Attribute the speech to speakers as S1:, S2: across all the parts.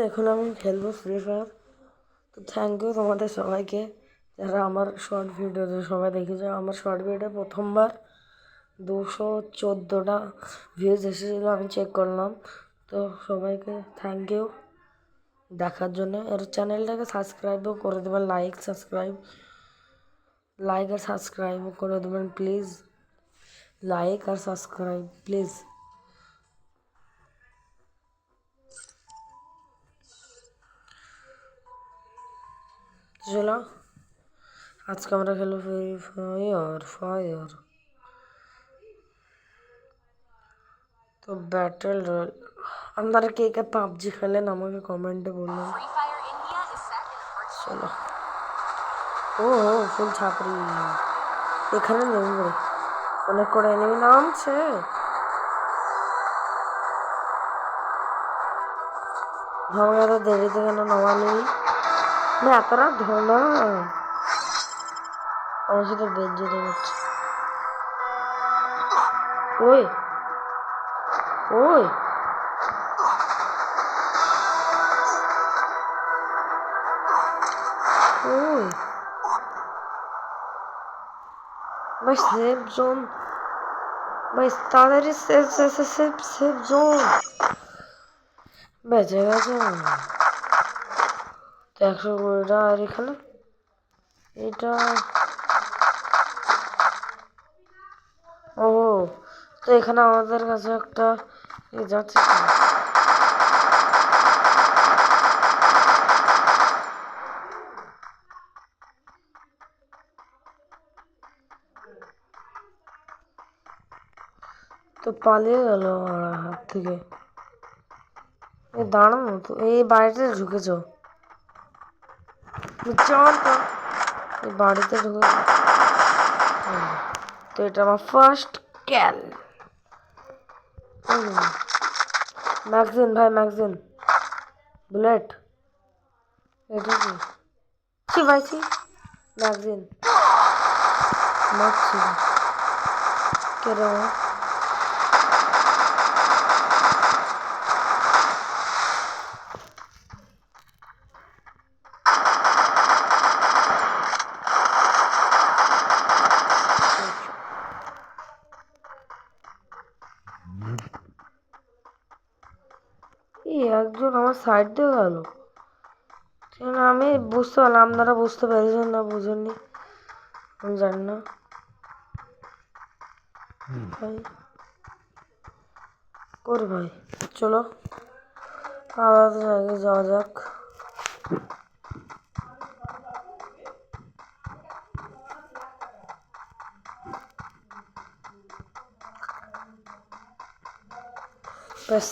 S1: এখন আমি খেলবো ফ্রি ফায়ার। তো থ্যাংক ইউ তোমাদের সবাইকে যারা আমার শর্ট ভিডিওতে সবাই দেখেছো। আমার শর্ট ভিডিও প্রথমবার 214টা ভিউজ এসেছিলো, আমি চেক করলাম। তো সবাইকে থ্যাংক ইউ দেখার জন্য। আর চ্যানেলটাকে সাবস্ক্রাইবও করে দেবেন, লাইক আর সাবস্ক্রাইবও করে দেবেন প্লিজ। লাইক আর সাবস্ক্রাইব প্লিজ। চলো আজকে আমরা খেলবো ফায়ার। তো ব্যাটেল রয়্যাল, আপনারা কে কে পাবজি খেলেন আমাকে কমেন্টে বলুন। চলো ও ফুল ছাপড়ি এখানে নেমে অনেক করে এনিমি নামছে। ভাবো এত দেরিতে কেন নামালি? না এত রাত ধরো না, আমার সাথে বেজ্জতি করছে। ওই ওই ওই ভাই সেফ জোন, ভাই তাড়াতাড়ি সেফ জোন বেঁচে গেছে। 120টা আর এখানে এটা। ও তো এখানে আমাদের কাছে একটা যাচ্ছে। তো পালিয়ে গেল আমার হাত থেকে। দাঁড়ানো তো, এই বাড়িতে ঢুকেছ? এই বাড়িতে ঢুকে। তো এটা আমার ফার্স্ট ক্যাল। ম্যাগজিন ভাই, ম্যাগজিন বুলেট। এটা কি ছি ভাই ছি, ম্যাগজিন মারছি কেন? একজন আমার সাইড দিয়ে গেল, আমি বুঝতে পারলাম। আপনারা বুঝতে পেরেছেন না বুঝেননি আমি জানি না। ভাই করে ভাই চলো আলাদা জায়গায় যাওয়া যাক।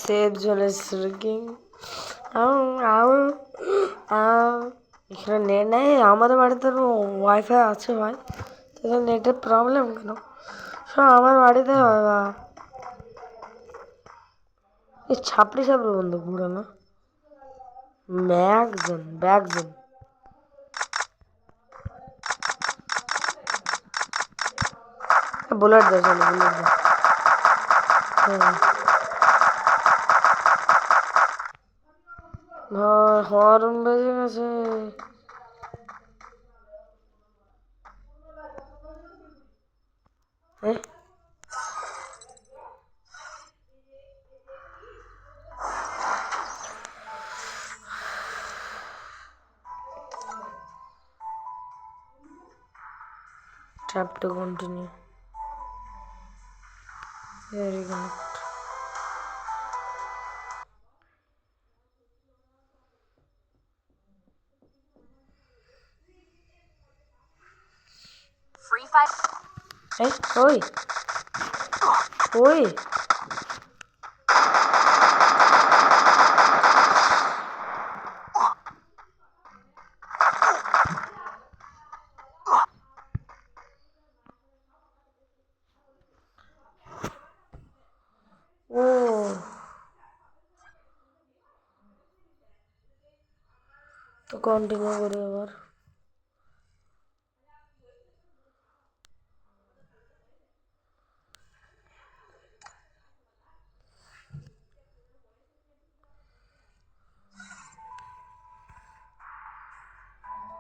S1: সেফ জোনে স্ট্রিকিং এখানে নেট নেই। আমাদের বাড়িতে ওয়াইফাই আছে ভাই, তাহলে নেটের প্রবলেম কেন? সব আমার বাড়িতে হয় বা এই ছাপড়ি বন্ধু পুরো না। ব্যাগজন বুলেট দে, চলো বুলেট দে। হর্ন বেজে গেছে। Tap to continue. Very good. Free Fire. Hey, oi. Oi. তো কন্টিনিউ করি আবার।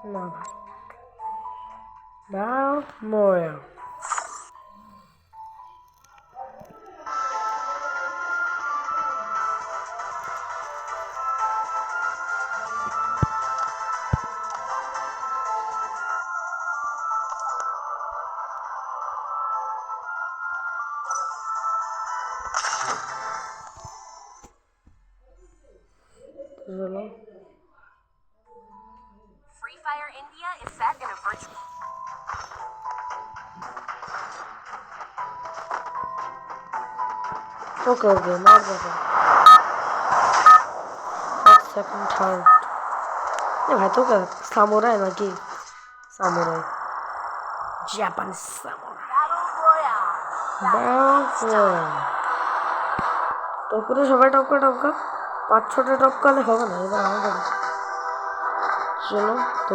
S1: না ভাই, Balmorra. Hello.
S2: Free Fire India is set in a virtual.
S1: Okay, not better. First, second, third. ये भाई तो क्या सामुराई ना कि samurai Japanese samurai
S2: Battle Royale.
S1: टोकरे সবাই টপকা 5-6টা টপকালে হবে না এবার আমাদের চলো তো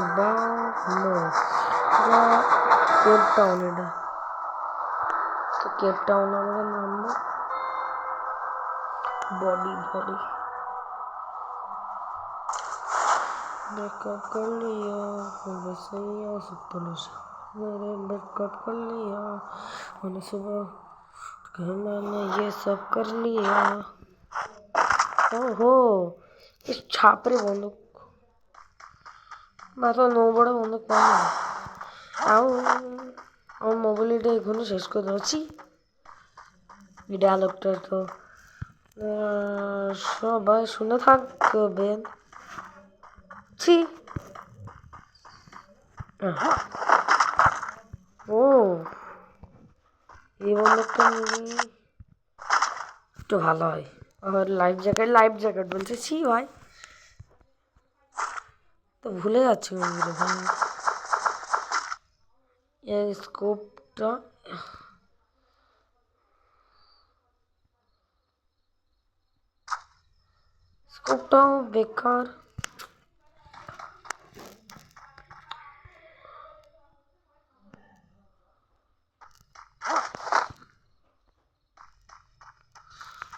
S1: কেপ টাউন এটা তো কেপ টাউন আমরা নামবো बॉडी ब्रेकअप कर लिया वैसैया सपनों से मेरे ब्रेकअप कर लिया मैंने सुबह उठ के मैंने ये सब कर लिया ओहो इस छापरे बंदूक मैं तो नो बड़ा बंदूक पाऊंगा आओ আমার মোবাইলটা এখনই শেষ করে দিচ্ছি এই ডায়লগটা তো সবাই শুনে থাকবেন ছি ও এই বন্দুকটা একটু ভালো হয় আর লাইফ জ্যাকেট বলছে ছি ভাই তো ভুলে যাচ্ছি বন্ধুরা ভাই এই স্কোপটাও বেকার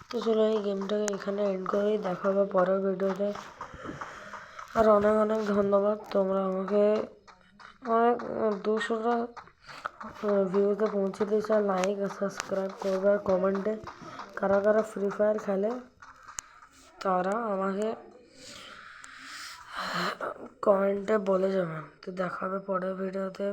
S1: তো চলো এই গেমটাকে এখানে এন্ড করেই দেখা হবে পরের ভিডিওতে আর অনেক অনেক ধন্যবাদ তোমরা আমাকে অনেক 200টা ভিউতে পৌঁছে দিয়েছে আর লাইক আর সাবস্ক্রাইব করবে আর কমেন্টে কারা কারা ফ্রি ফায়ার খেলে তারা আমাকে কমেন্টে বলে যাবেন তো দেখা হবে পরের ভিডিওতে